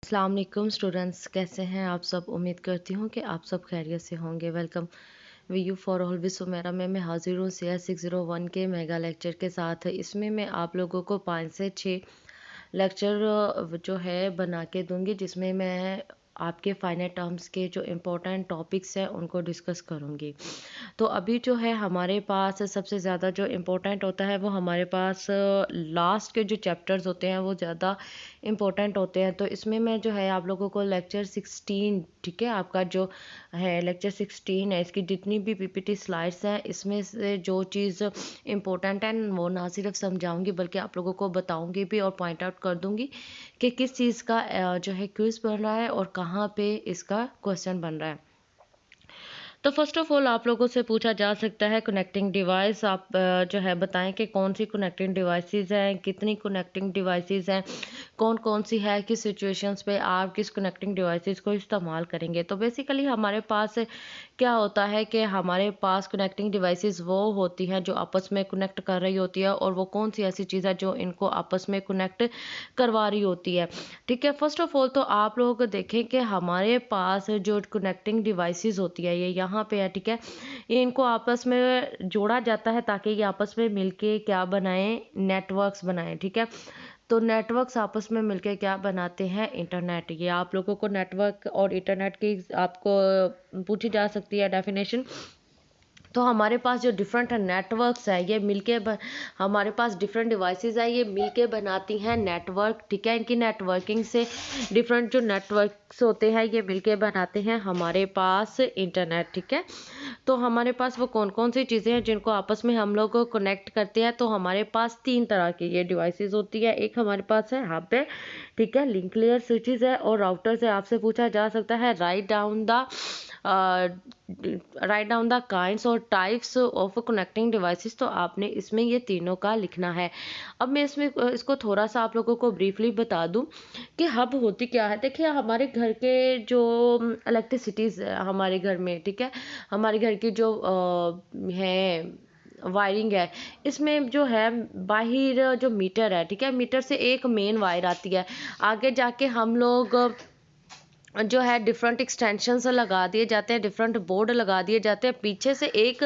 अस्सलाम वालेकुम स्टूडेंट्स, कैसे हैं आप सब। उम्मीद करती हूँ कि आप सब खैरियत से होंगे। Welcome we you for always Sumera में मैं हाजिर हूँ CS 601 के मेगा लेक्चर के साथ। इसमें मैं आप लोगों को 5 से 6 लेक्चर जो है बना के दूंगी, जिसमें मैं आपके फाइनल टर्म्स के जो इम्पोर्टेंट टॉपिक्स हैं उनको डिस्कस करूंगी। तो अभी जो है हमारे पास सबसे ज़्यादा जो इम्पोर्टेंट होता है वो हमारे पास लास्ट के जो चैप्टर्स होते हैं वो ज़्यादा इम्पोर्टेंट होते हैं। तो इसमें मैं जो है आप लोगों को लेक्चर 16, ठीक है, आपका जो है लेक्चर 16 है, इसकी जितनी भी PPT स्लाइड्स हैं इसमें से जो चीज़ इम्पोर्टेंट है वो ना सिर्फ समझाऊंगी बल्कि आप लोगों को बताऊंगी भी और पॉइंट आउट कर दूंगी कि किस चीज़ का जो है क्विज बन रहा है और कहाँ पे इसका क्वेश्चन बन रहा है। तो फर्स्ट ऑफ ऑल आप लोगों से पूछा जा सकता है कनेक्टिंग डिवाइस। आप जो है बताएं कि कौन सी कनेक्टिंग डिवाइसेस हैं, कितनी कनेक्टिंग डिवाइसेस हैं, कौन कौन सी है, किस सिचुएशंस पे आप किस कनेक्टिंग डिवाइसेस को इस्तेमाल करेंगे। तो बेसिकली हमारे पास क्या होता है कि हमारे पास कनेक्टिंग डिवाइसेस वो होती हैं जो आपस में कनेक्ट कर रही होती है, और वो कौन सी ऐसी चीज़ है जो इनको आपस में कनेक्ट करवा रही होती है। ठीक है, फर्स्ट ऑफ ऑल तो आप लोग देखें कि हमारे पास जो कनेक्टिंग डिवाइसेस होती है ये यहाँ पे है। ठीक है, ये इनको आपस में जोड़ा जाता है ताकि ये आपस में मिलके क्या बनाएं, नेटवर्क्स बनाएं। ठीक है, तो नेटवर्क्स आपस में मिलके क्या बनाते हैं, इंटरनेट। ये आप लोगों को नेटवर्क और इंटरनेट की आपको पूछी जा सकती है डेफिनेशन। तो हमारे पास जो डिफरेंट नेटवर्क्स है ये मिलके हमारे पास डिफरेंट डिवाइसेस है, ये मिलके बनाती हैं नेटवर्क। ठीक है, इनकी नेटवर्किंग से डिफरेंट जो नेटवर्क्स होते हैं ये मिलके बनाते हैं हमारे पास इंटरनेट। ठीक है, तो हमारे पास वो कौन कौन सी चीज़ें हैं जिनको आपस में हम लोग कनेक्ट करते हैं। तो हमारे पास 3 तरह की ये डिवाइसेस होती है। एक हमारे पास है हब है, ठीक है, लिंक लेयर स्विचेस है और राउटर्स है। आपसे पूछा जा सकता है राइट डाउन द काइंड्स और टाइप्स ऑफ कनेक्टिंग डिवाइसेस। तो आपने इसमें ये तीनों का लिखना है। अब मैं इसमें इसको थोड़ा सा आप लोगों को ब्रीफली बता दूं कि हब होती क्या है। देखिए, हमारे घर के जो इलेक्ट्रिसिटीज़ है हमारे घर में, ठीक है, हमारे घर की जो है वायरिंग है, इसमें जो है बाहर जो मीटर है, ठीक है, मीटर से एक मेन वायर आती है। आगे जाके हम लोग जो है डिफरेंट एक्सटेंशंस लगा दिए जाते हैं, डिफरेंट बोर्ड लगा दिए जाते हैं। पीछे से एक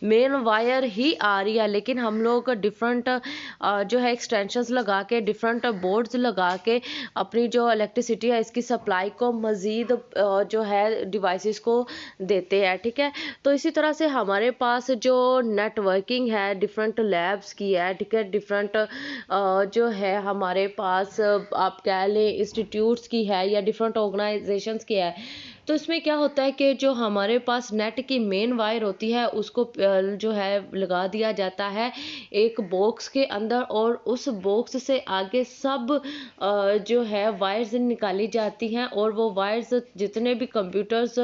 मेन वायर ही आ रही है, लेकिन हम लोग डिफरेंट जो है एक्सटेंशंस लगा के, डिफरेंट बोर्ड्स लगा के अपनी जो इलेक्ट्रिसिटी है इसकी सप्लाई को मज़ीद जो है डिवाइसेस को देते हैं। ठीक है, तो इसी तरह से हमारे पास जो नेटवर्किंग है डिफरेंट लैब्स की है, ठीक है, डिफरेंट जो है हमारे पास आप कह लें इंस्टीट्यूट्स की है या डिफरेंट ऑर्गेनाइजेशंस की है। तो इसमें क्या होता है कि जो हमारे पास नेट की मेन वायर होती है उसको जो है लगा दिया जाता है एक बॉक्स के अंदर, और उस बॉक्स से आगे सब जो है वायर्स निकाली जाती हैं, और वो वायर्स जितने भी कंप्यूटर्स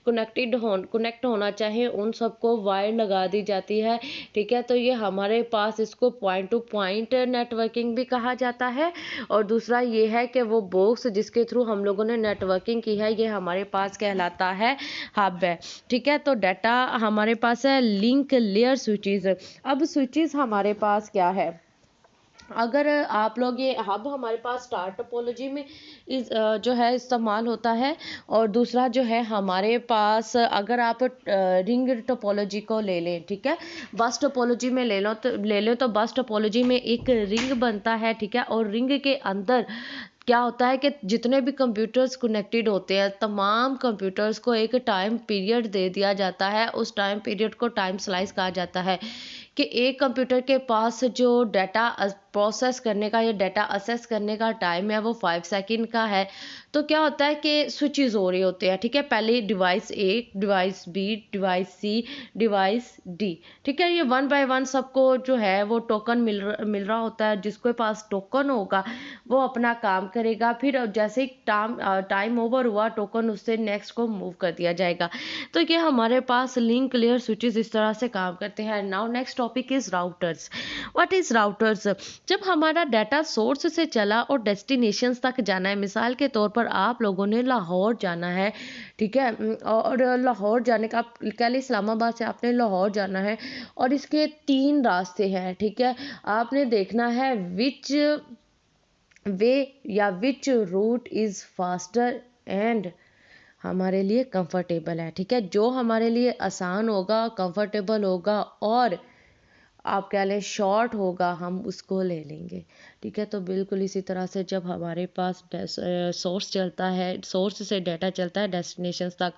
कनेक्ट होना चाहिए उन सबको वायर लगा दी जाती है। ठीक है, तो ये हमारे पास इसको पॉइंट टू पॉइंट नेटवर्किंग भी कहा जाता है। और दूसरा ये है कि वो बॉक्स जिसके थ्रू हम लोगों ने नेटवर्किंग की है ये हमारे पास कहलाता है हब है। ठीक है, तो डाटा हमारे पास है लिंक लेयर स्विचेस। अब स्विचेस हमारे पास क्या है, अगर आप लोग ये हब हमारे पास स्टार टोपोलॉजी में जो है इस्तेमाल होता है, और दूसरा जो है हमारे पास अगर आप रिंग टोपोलॉजी को ले लें, ठीक है, बस टोपोलॉजी में ले लो तो बस टोपोलॉजी में एक रिंग बनता है। ठीक है, और रिंग के अंदर क्या होता है कि जितने भी कंप्यूटर्स कनेक्टेड होते हैं तमाम कंप्यूटर्स को एक टाइम पीरियड दे दिया जाता है। उस टाइम पीरियड को टाइम स्लाइस कहा जाता है कि एक कंप्यूटर के पास जो डाटा प्रोसेस करने का या डाटा असेस करने का टाइम है वो 5 सेकंड का है। तो क्या होता है कि स्विचेस हो रहे होते हैं। ठीक है, पहले डिवाइस ए, डिवाइस बी, डिवाइस सी, डिवाइस डी। ठीक है, ये वन बाय वन सबको जो है वो टोकन मिल रहा होता है। जिसके पास टोकन होगा वो अपना काम करेगा, फिर जैसे ही टाइम ओवर हुआ टोकन उससे नेक्स्ट को मूव कर दिया जाएगा। तो ये हमारे पास लिंक लेयर स्विचेस इस तरह से काम करते हैं। Now next topic is routers. What is routers? जब हमारा डाटा सोर्स से चला और डेस्टिनेशंस तक जाना है, मिसाल के तौर पर आप लोगों ने लाहौर जाना है, ठीक है, और लाहौर जाने का आप कह लें इस्लामाबाद से आपने लाहौर जाना है, और इसके 3 रास्ते हैं। ठीक है, आपने देखना है विच वे या which route is faster and हमारे लिए कंफर्टेबल है। ठीक है, जो हमारे लिए आसान होगा, कंफर्टेबल होगा और आप कह लें शॉर्ट होगा, हम उसको ले लेंगे। ठीक है, तो बिल्कुल इसी तरह से जब हमारे पास सोर्स चलता है, सोर्स से डाटा चलता है डेस्टिनेशन तक,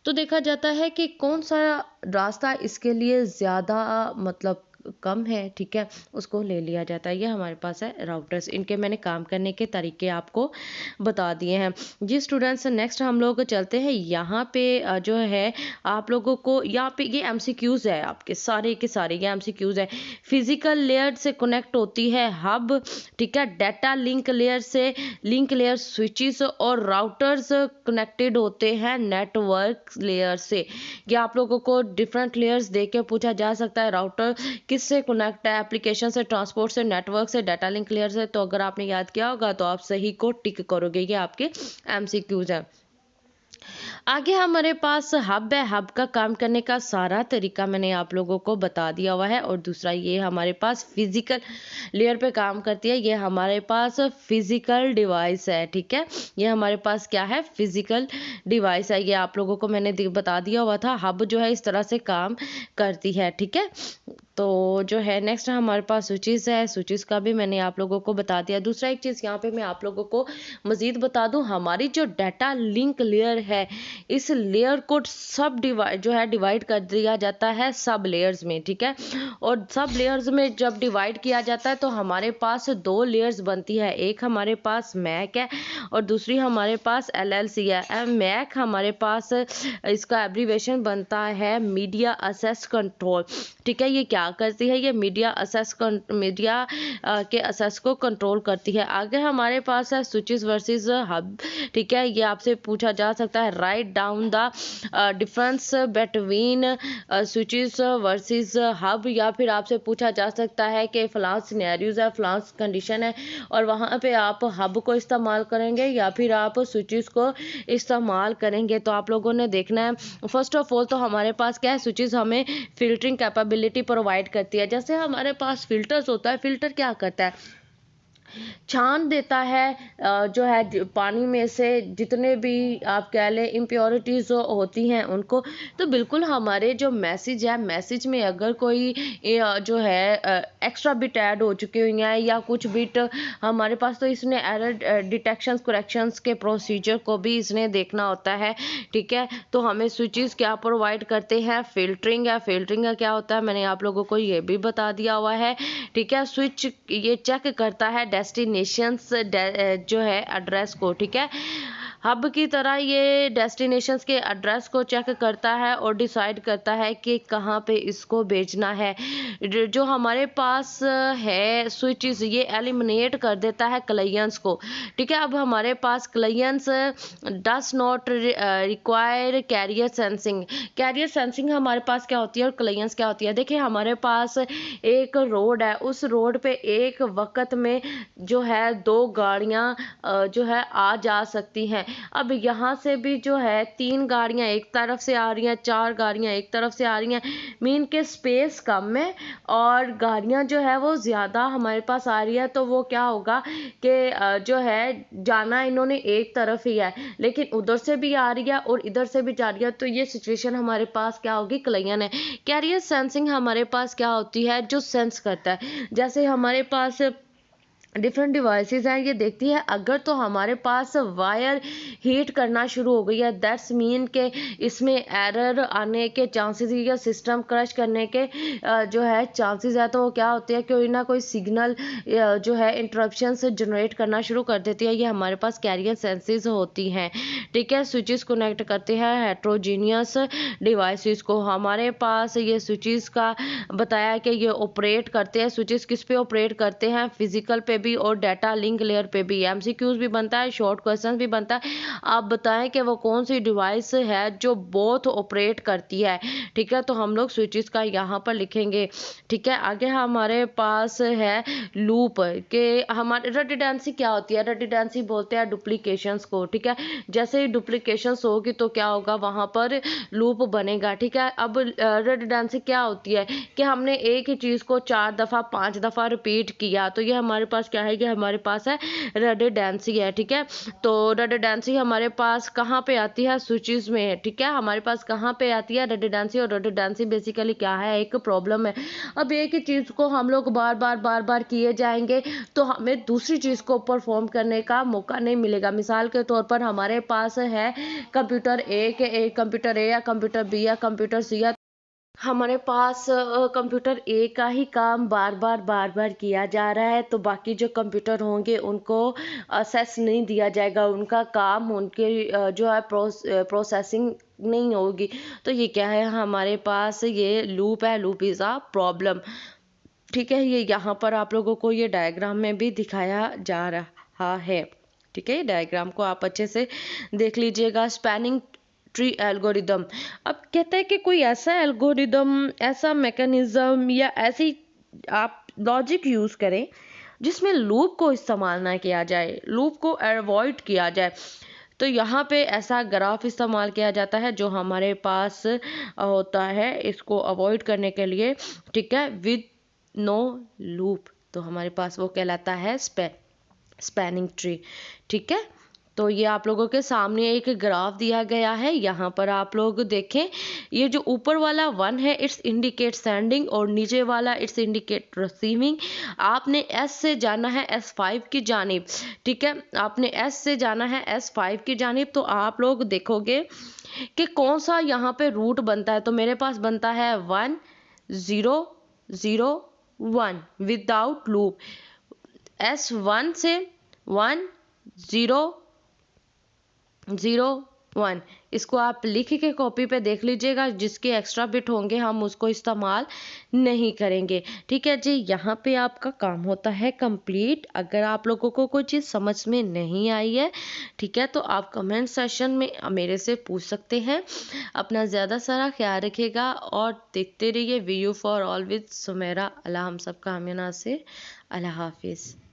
तो देखा जाता है कि कौन सा रास्ता इसके लिए ज़्यादा मतलब कम है। ठीक है, उसको ले लिया जाता है। ये हमारे पास है राउटर्स। इनके मैंने काम करने के तरीके आपको बता दिए हैं। जी स्टूडेंट्स, नेक्स्ट हम लोग चलते हैं यहाँ पे जो है आप लोगों को यहाँ पे ये एमसीक्यूज है, आपके सारे के सारे ये एमसीक्यूज है। फिजिकल लेयर से कनेक्ट होती है हब। ठीक है, डाटा लिंक लेयर से, लिंक लेयर स्विचेस और राउटर्स कनेक्टेड होते हैं नेटवर्क लेयर से। ये आप लोगों को डिफरेंट लेयर्स दे के पूछा जा सकता है। राउटर किससे कनेक्ट है? एप्लीकेशन से, ट्रांसपोर्ट से, नेटवर्क से, डाटा लिंक लेयर से। तो अगर आपने याद किया होगा तो आप सही को टिक करोगे। ये आपके एमसीक्यूज है। आगे हमारे पास हब है। हब का काम करने का सारा तरीका मैंने आप लोगों को बता दिया हुआ है। और दूसरा ये हमारे पास फिजिकल लेयर पे काम करती है। ये हमारे पास फिजिकल डिवाइस है। ठीक है, ये हमारे पास क्या है? फिजिकल डिवाइस है। ये आप लोगों को मैंने बता दिया हुआ था। हब जो है इस तरह से काम करती है। ठीक है, तो जो है नेक्स्ट हमारे पास स्विचेस है। स्विचेस का भी मैंने आप लोगों को बता दिया। दूसरा एक चीज़ यहाँ पे मैं आप लोगों को मजीद बता दूं, हमारी जो डाटा लिंक लेयर है, इस लेयर को सब डिवाइड कर दिया जाता है सब लेयर्स में। ठीक है, और सब लेयर्स में जब डिवाइड किया जाता है तो हमारे पास दो लेयर्स बनती है। एक हमारे पास मैक है और दूसरी हमारे पास एलएलसी है। मैक हमारे पास इसका एब्रीवेशन बनता है मीडिया असेस कंट्रोल। ठीक है, ये क्या करती है? ये मीडिया के असेस को कंट्रोल करती है। आगे हमारे पास है स्विचेस वर्सेस हब। ठीक है, ये आपसे पूछा जा सकता है, write down the difference between switches versus hub. या फिर आपसे पूछा जा सकता है कि फलां सिनेरियोज है, फलां कंडीशन है और वहाँ पे आप हब को इस्तेमाल करेंगे या फिर आप स्विचेस को इस्तेमाल करेंगे। तो आप लोगों ने देखना है। फर्स्ट ऑफ ऑल तो हमारे पास क्या है? स्विचेस हमें फिल्टरिंग कैपेबिलिटी प्रोवाइड करती है। जैसे हमारे पास फिल्टर्स होता है, फिल्टर क्या करता है? छान देता है जो है पानी में से जितने भी आप कह लें इम्प्योरिटीज होती हैं उनको। तो बिल्कुल हमारे जो मैसेज है, मैसेज में अगर कोई जो है एक्स्ट्रा बिट ऐड हो चुकी हुई हैं या कुछ बिट हमारे पास, तो इसने एरर डिटेक्शन करेक्शंस के प्रोसीजर को भी इसने देखना होता है। ठीक है, तो हमें स्विचेस क्या प्रोवाइड करते हैं? फिल्टरिंग है। फिल्टरिंग का क्या होता है मैंने आप लोगों को ये भी बता दिया हुआ है। ठीक है, स्विच ये चेक करता है डेस्टिनेशंस जो है एड्रेस को। ठीक है, हब की तरह ये डेस्टिनेशंस के एड्रेस को चेक करता है और डिसाइड करता है कि कहाँ पे इसको भेजना है। जो हमारे पास है स्विचेस, ये एलिमिनेट कर देता है क्लाइंट्स को। ठीक है, अब हमारे पास clients does not require carrier sensing. Carrier sensing हमारे पास क्या होती है और क्लाइंट्स क्या होती है? देखिए, हमारे पास एक रोड है, उस रोड पे एक वक्त में जो है दो गाड़ियां जो है आ जा सकती हैं। अब यहाँ से भी जो है 3 गाड़ियां एक तरफ से आ रही हैं, 4 गाड़ियां एक तरफ से आ रही हैं। मीन के स्पेस कम है और गाड़ियां जो है वो ज़्यादा हमारे पास आ रही है। तो वो क्या होगा कि जो है जाना इन्होंने एक तरफ ही है, लेकिन उधर से भी आ रही है और इधर से भी जा रही है। तो ये सिचुएशन हमारे पास क्या होगी? क्लाइंट है। कैरियर सेंसिंग हमारे पास क्या होती है? जो सेंस करता है। जैसे हमारे पास डिफरेंट डिवाइसेस हैं, ये देखती है अगर तो हमारे पास वायर हीट करना शुरू हो गई है, दैट्स मीन के इसमें एरर आने के चांसेस या सिस्टम क्रश करने के जो है चांसेस है। तो वो क्या होती है, कोई ना कोई सिग्नल जो है इंटरप्शंस जनरेट करना शुरू कर देती है। ये हमारे पास कैरियर सेंसेस होती हैं। ठीक है, स्विचेस कनेक्ट करते हैं हेट्रोजीनियस डिवाइसेस को। हमारे पास ये स्विचेस का बताया कि ये ऑपरेट करते हैं। स्विचेस किस पे ऑपरेट करते हैं? फिजिकल पे भी और डाटा लिंक लेयर पे भी। एमसीक्यूज भी बनता है, शॉर्ट क्वेश्चन भी बनता है। आप बताएं कि वो कौन सी डिवाइस है जो बोथ ऑपरेट करती है। ठीक है, तो हम लोग स्विचेस का यहाँ पर लिखेंगे। ठीक है, आगे हमारे पास है लूप के। हमारे रेडिडेंसी क्या होती है? रेडिडेंसी बोलते हैं डुप्लीकेशंस को। ठीक है, जैसे ही डुप्लीकेशंस होगी तो क्या होगा? वहां पर लूप बनेगा। ठीक है, अब रेडिडेंसी क्या होती है कि हमने एक ही चीज को 4 दफा 5 दफा रिपीट किया, तो ये हमारे पास पास क्या है कि हमारे पास है रेडंडेंसी है, ठीक है। तो रेडंडेंसी हमारे पास कहाँ पे आती है, स्विचेस में है, ठीक है। हमारे पास कहाँ पे आती है रेडंडेंसी, और रेडंडेंसी बेसिकली क्या है, एक प्रॉब्लम है। अब एक ही चीज़ को हम लोग बार बार किए जाएंगे तो हमें दूसरी चीज़ को परफॉर्म करने का मौका नहीं मिलेगा। मिसाल के तौर पर हमारे पास है कंप्यूटर कंप्यूटर ए या कंप्यूटर बी या कंप्यूटर सी या हमारे पास कंप्यूटर ए का ही काम बार बार किया जा रहा है, तो बाकी जो कंप्यूटर होंगे उनको असेस नहीं दिया जाएगा, उनका काम उनके जो है प्रोसेसिंग नहीं होगी। तो ये क्या है, हमारे पास ये लूप है, लूप इज़ अ प्रॉब्लम, ठीक है। ये यहाँ पर आप लोगों को ये डायग्राम में भी दिखाया जा रहा है, ठीक है। डायग्राम को आप अच्छे से देख लीजिएगा। स्पैनिंग ट्री एल्गोरिदम, अब कहते हैं कि कोई ऐसा एल्गोरिदम, ऐसा मैकेनिज्म या ऐसी आप लॉजिक यूज करें जिसमें लूप को इस्तेमाल ना किया जाए, लूप को अवॉइड किया जाए। तो यहाँ पे ऐसा ग्राफ इस्तेमाल किया जाता है जो हमारे पास होता है, इसको अवॉइड करने के लिए, ठीक है, विद नो लूप। तो हमारे पास वो कहलाता है स्पैनिंग ट्री, ठीक है। तो ये आप लोगों के सामने एक ग्राफ दिया गया है, यहाँ पर आप लोग देखें, ये जो ऊपर वाला 1 है इट्स इंडिकेट सेंडिंग, और नीचे वाला इट्स इंडिकेट रिसीविंग। आपने S से जाना है S5 की जानिब, ठीक है। आपने S से जाना है S5 की जानिब। तो आप लोग देखोगे कि कौन सा यहाँ पे रूट बनता है। तो मेरे पास बनता है 1 0 0 1 विदाउट लूप। S1 से 1 0 0 1, इसको आप लिख के कॉपी पे देख लीजिएगा, जिसके एक्स्ट्रा बिट होंगे हम उसको इस्तेमाल नहीं करेंगे, ठीक है जी। यहाँ पे आपका काम होता है कंप्लीट। अगर आप लोगों को कोई चीज़ समझ में नहीं आई है, ठीक है, तो आप कमेंट सेशन में मेरे से पूछ सकते हैं। अपना ज़्यादा सारा ख्याल रखिएगा और देखते रहिए we you for all with Sumera. Allah हम सबका आमीना से। अल्लाह हाफिज़।